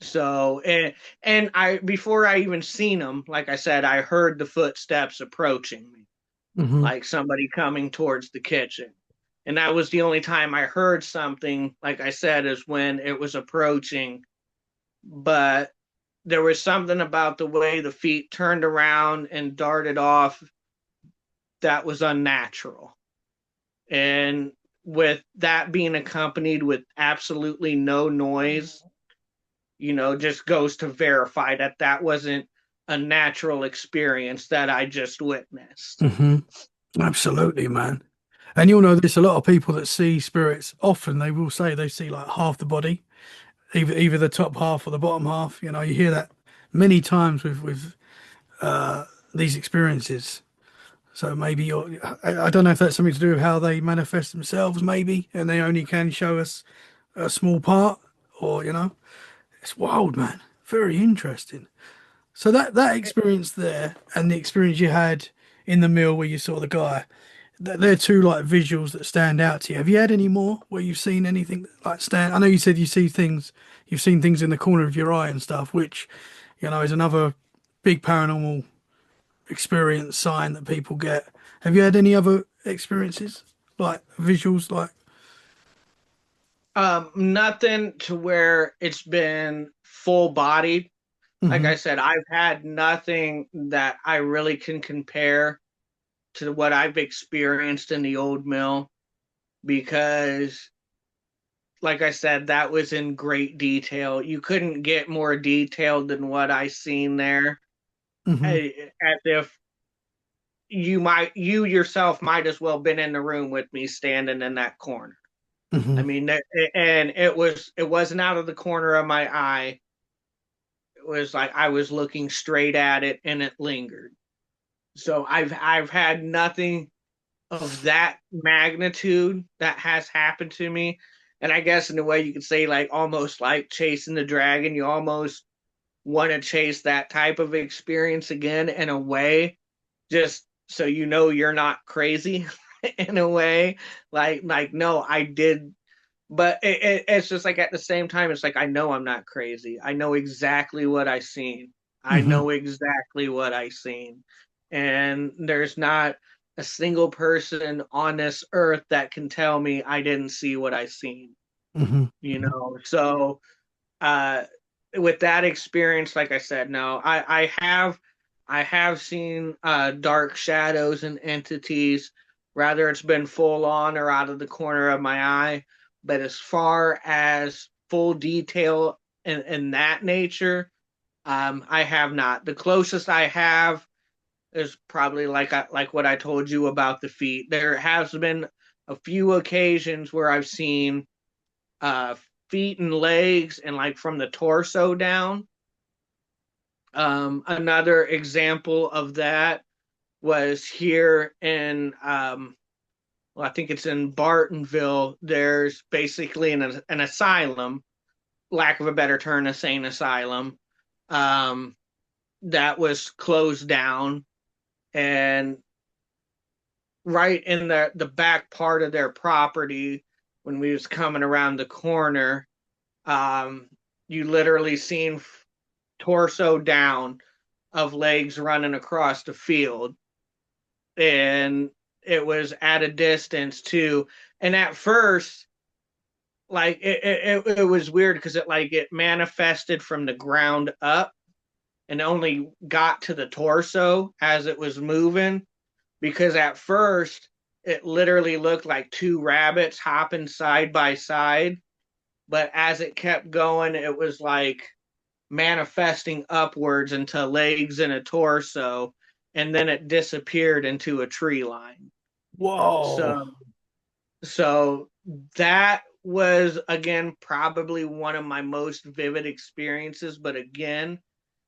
So, and I before I even seen them, like I said, I heard the footsteps approaching me, Hmm. like somebody coming towards the kitchen. And that was the only time I heard something, like I said, is when it was approaching. But there was something about the way the feet turned around and darted off that was unnatural. And with that being accompanied with absolutely no noise, just goes to verify that that wasn't a natural experience that I just witnessed. Hmm. Absolutely, man. And you'll know this, a lot of people that see spirits, often they will say they see like half the body, either the top half or the bottom half. You hear that many times with uh these experiences. So maybe I don't know if that's something to do with how they manifest themselves, maybe, and they only can show us a small part, or it's wild, man. Very interesting. So that experience there and the experience you had in the mill where you saw the guy, they're two like visuals that stand out to you. Have you had any more where you've seen anything like stand? I know you said you've seen things in the corner of your eye and stuff, which is another. big paranormal experience sign that people get. Have you had any other experiences like visuals? Like, Nothing to where it's been full bodied. Like hmm I said, I've had nothing that I really can compare to what I've experienced in the old mill because, like I said, that was in great detail. You couldn't get more detailed than what I seen there. hmm As if you yourself might as well been in the room with me standing in that corner. I hmm mean, and it wasn't out of the corner of my eye. It was like I was looking straight at it, and it lingered. So I've had nothing of that magnitude that has happened to me. And I guess in a way you could say like almost like chasing the dragon. You almost want to chase that type of experience again in a way, just so you know you're not crazy in a way. Like no, I did, but it's just like at the same time, it's like I know I'm not crazy. I know exactly what I seen. I hmm know exactly what I seen, and there's not a single person on this earth that can tell me I didn't see what I seen. hmm So uh, with that experience, like I said, no, I have seen dark shadows and entities, whether it's been full on or out of the corner of my eye. But as far as full detail in that nature, I have not. The closest I have is probably like what I told you about the feet. There has been a few occasions where I've seen uh, feet and legs and like from the torso down. Another example of that was here in, well, I think it's in Bartonville. There's basically an asylum, lack of a better term, a sane asylum, um, that was closed down. And right in the back part of their property, when we was coming around the corner, um, you literally seen torso down of legs running across the field, and it was at a distance too. And at first, like it was weird because it manifested from the ground up and only got to the torso as it was moving, because at first it literally looked like two rabbits hopping side by side, but as it kept going it was like manifesting upwards into legs and a torso, and then it disappeared into a tree line. Whoa. So so that was again probably one of my most vivid experiences, but again,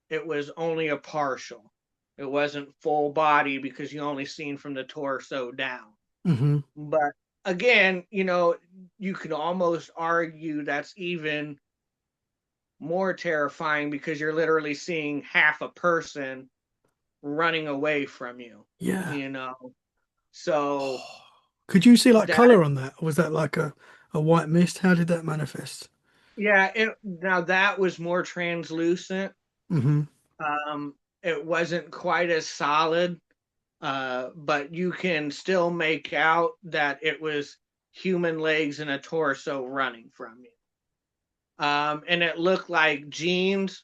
it was only a partial. It wasn't full body because you only seen from the torso down. hmm But again, you can almost argue that's even more terrifying because you're literally seeing half a person running away from you, Yeah. you know. So Could you see like that color on that? Or was that like a white mist? How did that manifest? yeah, now that was more translucent. hmm It wasn't quite as solid, but you can still make out that it was human legs and a torso running from you. And it looked like jeans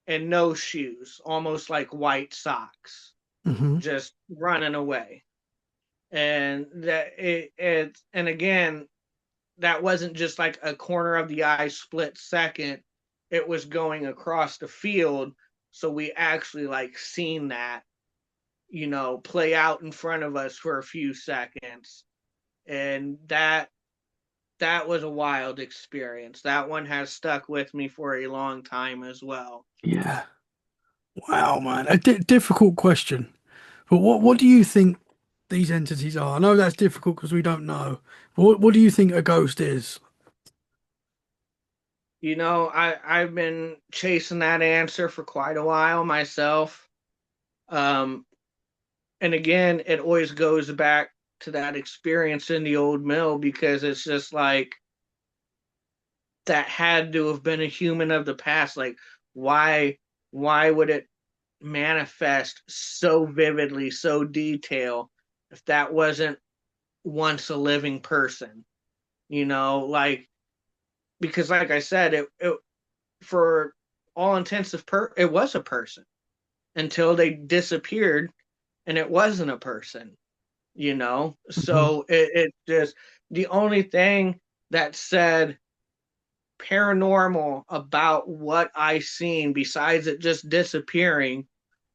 and no shoes, almost like white socks, hmm just running away. And and again, that wasn't just like a corner of the eye split second. It was going across the field. So we actually like seen that, play out in front of us for a few seconds. And that was a wild experience. That one has stuck with me for a long time as well. Yeah. Wow, man. A difficult question. But what do you think these entities are? I know that's difficult because we don't know. But what do you think a ghost is? I've been chasing that answer for quite a while myself. Um, and again, it always goes back to that experience in the old mill, because it's just like that had to have been a human of the past. Like, why, why would it manifest so vividly, so detailed, if that wasn't once a living person, like, because like I said, it for all intensive it was a person until they disappeared and it wasn't a person, Hmm. so it just, the only thing that said paranormal about what I seen besides it just disappearing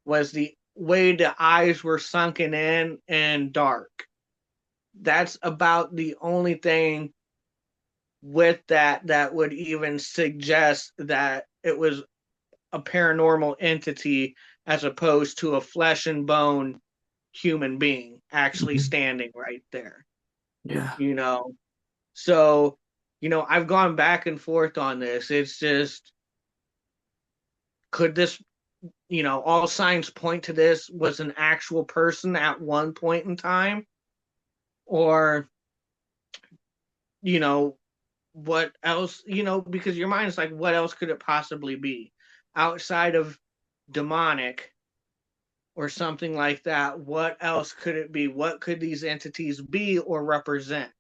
was the way the eyes were sunken in and dark. That's about the only thing with that would even suggest that it was a paranormal entity as opposed to a flesh and bone human being actually Hmm. standing right there, Yeah. you know. So, I've gone back and forth on this. It's just, could this, all signs point to this was an actual person at one point in time, or, you know, what else, because your mind is like, what else could it possibly be outside of demonic or something like that? What else could it be? What could these entities be or represent?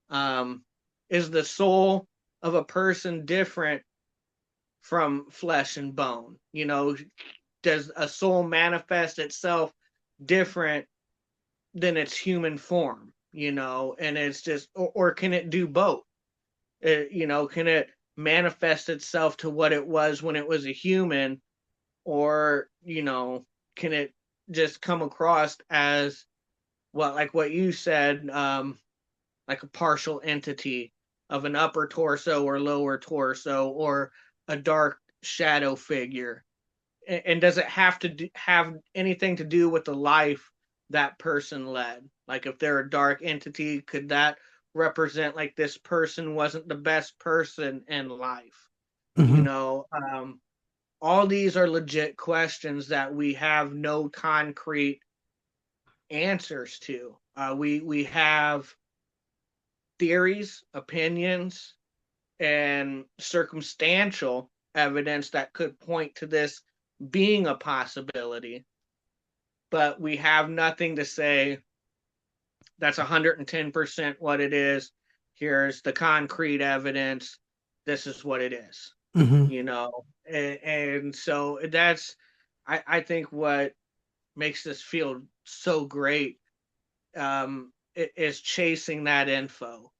Um, is the soul of a person different from flesh and bone? Does a soul manifest itself different than its human form? And it's just, or can it do both? Can it manifest itself to what it was when it was a human, or can it just come across as, what, like what you said, like a partial entity of an upper torso or lower torso, or a dark shadow figure? And does it have to have anything to do with the life that person led? Like, if they're a dark entity, could that represent, like, this person wasn't the best person in life? you Hmm. know um, all these are legit questions that we have no concrete answers to. We have theories, opinions, and circumstantial evidence that could point to this being a possibility, but we have nothing to say that's 110% what it is. Here's the concrete evidence. This is what it is. Hmm. And so that's, I think, what makes this feel so great, is chasing that info,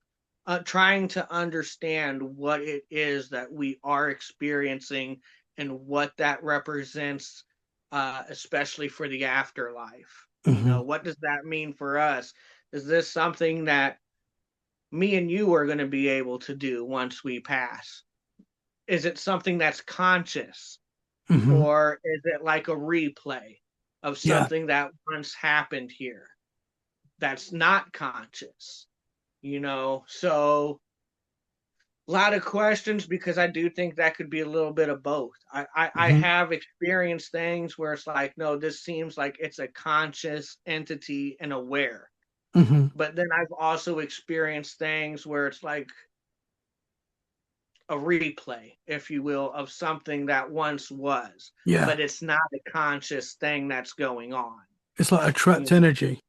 trying to understand what it is that we are experiencing and what that represents, especially for the afterlife. Hmm. What does that mean for us? Is this something that me and you are going to be able to do once we pass? Is it something that's conscious, Hmm. or is it like a replay of Yeah. something that once happened here that's not conscious? So a lot of questions, because I do think that could be a little bit of both. I Hmm. have experienced things where it's like, no, this seems like it's a conscious entity and aware. Hmm. But then I've also experienced things where it's like a replay, if you will, of something that once was, Yeah. but it's not a conscious thing that's going on. It's like a You trapped know? energy.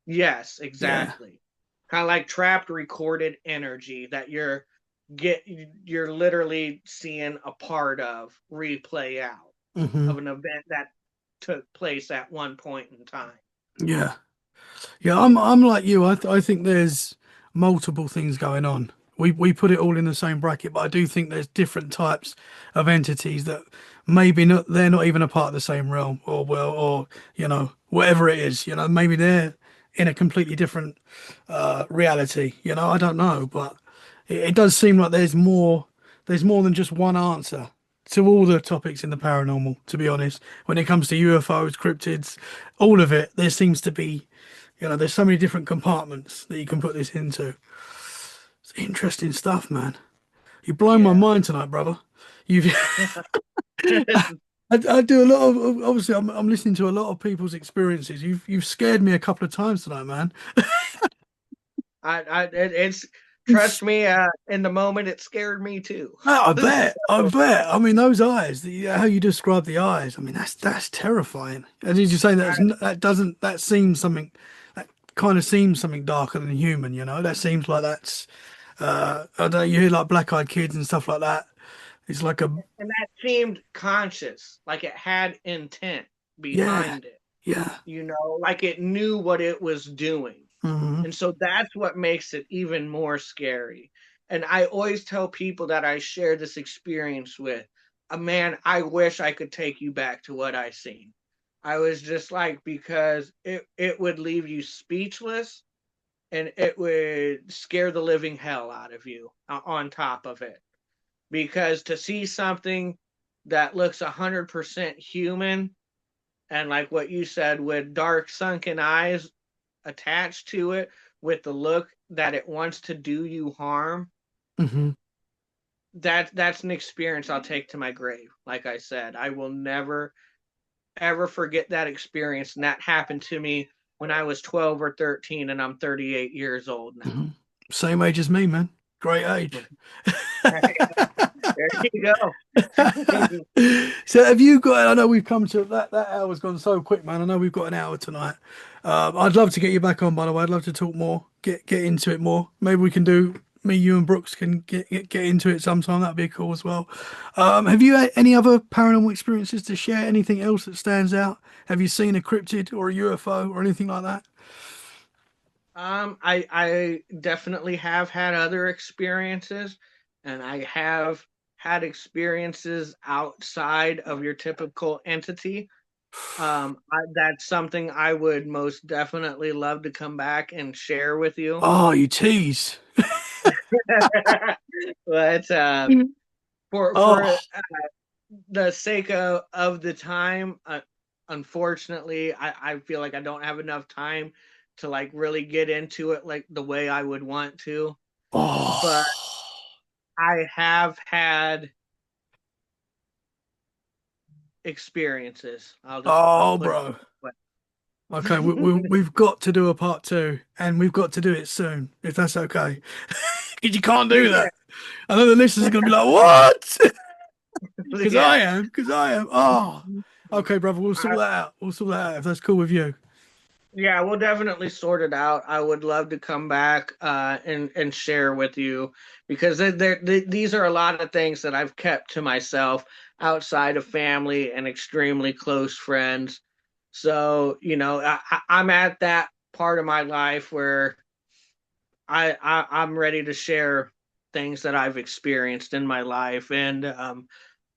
Yes, Yeah. exactly. Kind of like trapped recorded energy that you're literally seeing a part of replay out Hmm. of an event that took place at one point in time. Yeah. Yeah, I'm like you. I think there's multiple things going on. We put it all in the same bracket, but I do think there's different types of entities that maybe not they're not even a part of the same realm, or well, or whatever it is. Maybe they're in a completely different reality. I don't know, but it does seem like there's more than just one answer to all the topics in the paranormal. To be honest, when it comes to UFOs, cryptids, all of it, there seems to be. There's so many different compartments that you can put this into. It's interesting stuff, man. You've blown my Yeah. mind tonight, brother. You've I do a lot of obviously I'm listening to a lot of people's experiences. You've scared me a couple of times tonight, man. it's trust me, in the moment it scared me too. No, I bet. I So, bet. I mean, those eyes, how you describe the eyes. I mean, that's terrifying. And did you say I, that doesn't that seems something that kind of seems something darker than human? You know, that seems like that's I don't know. You hear like black-eyed kids and stuff like that. It's like a and that seemed conscious, like it had intent yeah, behind it, yeah. like it knew what it was doing. Hmm. And so that's what makes it even more scary. And I always tell people that I share this experience with, man, I wish I could take you back to what I seen. I was just like, because it would leave you speechless and it would scare the living hell out of you on top of it. Because to see something that looks 100% human and like what you said, with dark sunken eyes attached to it, with the look that it wants to do you harm, Hmm. that's an experience I'll take to my grave. Like I said, I will never ever forget that experience, and that happened to me when I was 12 or 13, and I'm 38 years old now. Hmm. Same age as me, man. Great age. There you go. So have you got, I know we've come to that hour's gone so quick, man. I know we've got an hour tonight. I'd love to get you back on, by the way. I'd love to talk more, get into it more. Maybe we can do me, you and Brooks can get into it sometime. That'd be cool as well. Have you had any other paranormal experiences to share? Anything else that stands out? Have you seen a cryptid or a UFO or anything like that? I definitely have had other experiences, and I have had experiences outside of your typical entity. That's something I would most definitely love to come back and share with you. Oh, you tease. But for Oh, the sake of the time, unfortunately, I feel like I don't have enough time to like really get into it like the way I would want to. But oh, I have had experiences. I'll oh, put it bro. that Okay, way. we've got to do a part two, and we've got to do it soon, if that's okay. Because you can't do Yeah, that. I know the listeners are going to be like, "What?" Because yeah. I am. Because I am. Oh, okay, brother. We'll sort that out. We'll sort that out if that's cool with you. Yeah, we'll definitely sort it out. I would love to come back and share with you, because these are a lot of things that I've kept to myself outside of family and extremely close friends. So, I'm at that part of my life where I'm ready to share things that I've experienced in my life, and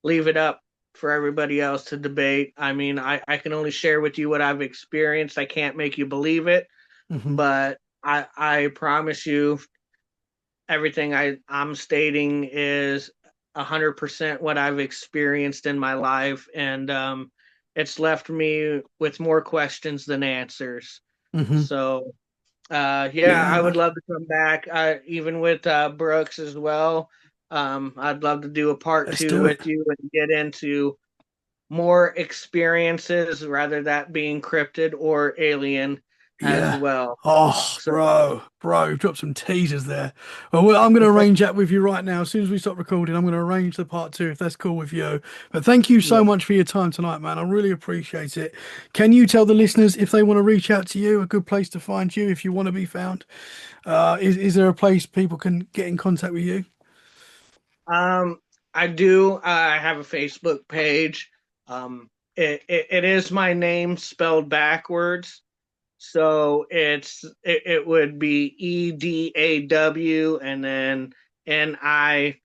leave it up for everybody else to debate. I mean, I can only share with you what I've experienced. I can't make you believe it, Hmm. but I promise you everything I'm stating is 100% what I've experienced in my life, and it's left me with more questions than answers. Hmm. So yeah, Yeah, I would man. love to come back, even with Brooks as well. I'd love to do a part Let's two do it. with you and get into more experiences, rather that being cryptid or alien as Yeah. well. Oh, So bro, you've dropped some teasers there. I'm going to arrange that with you right now. As soon as we stop recording, I'm going to arrange the part two if that's cool with you. But thank you so yeah. much for your time tonight, man. I really appreciate it. Can you tell the listeners if they want to reach out to you, a good place to find you if you want to be found? Is there a place people can get in contact with you? Um, I do. I have a Facebook page. It is my name spelled backwards. So it would be EDAW and then NIVOL.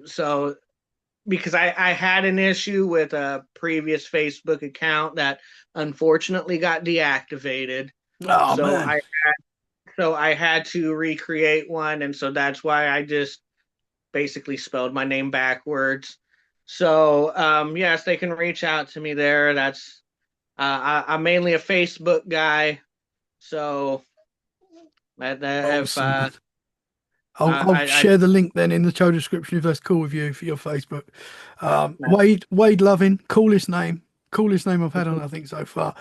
So because I had an issue with a previous Facebook account that unfortunately got deactivated. Oh, So man. I had to recreate one, and so that's why I just basically spelled my name backwards. So yes, they can reach out to me there. That's I'm mainly a Facebook guy, so if Awesome, man. I'll I share the link then in the show description if that's cool with you for your Facebook. I Wade Lovin, coolest name I've had on I think so far.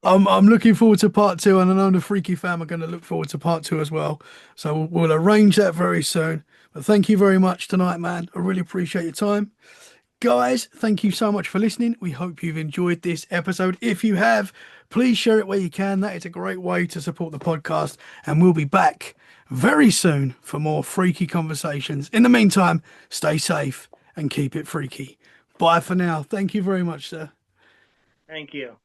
I'm looking forward to part two, and I know the Freaky fam are going to look forward to part two as well. So we'll arrange that very soon. But thank you very much tonight, man. I really appreciate your time. Guys, thank you so much for listening. We hope you've enjoyed this episode. If you have, please share it where you can. That is a great way to support the podcast. And we'll be back very soon for more freaky conversations. In the meantime, stay safe and keep it freaky. Bye for now. Thank you very much, sir. Thank you.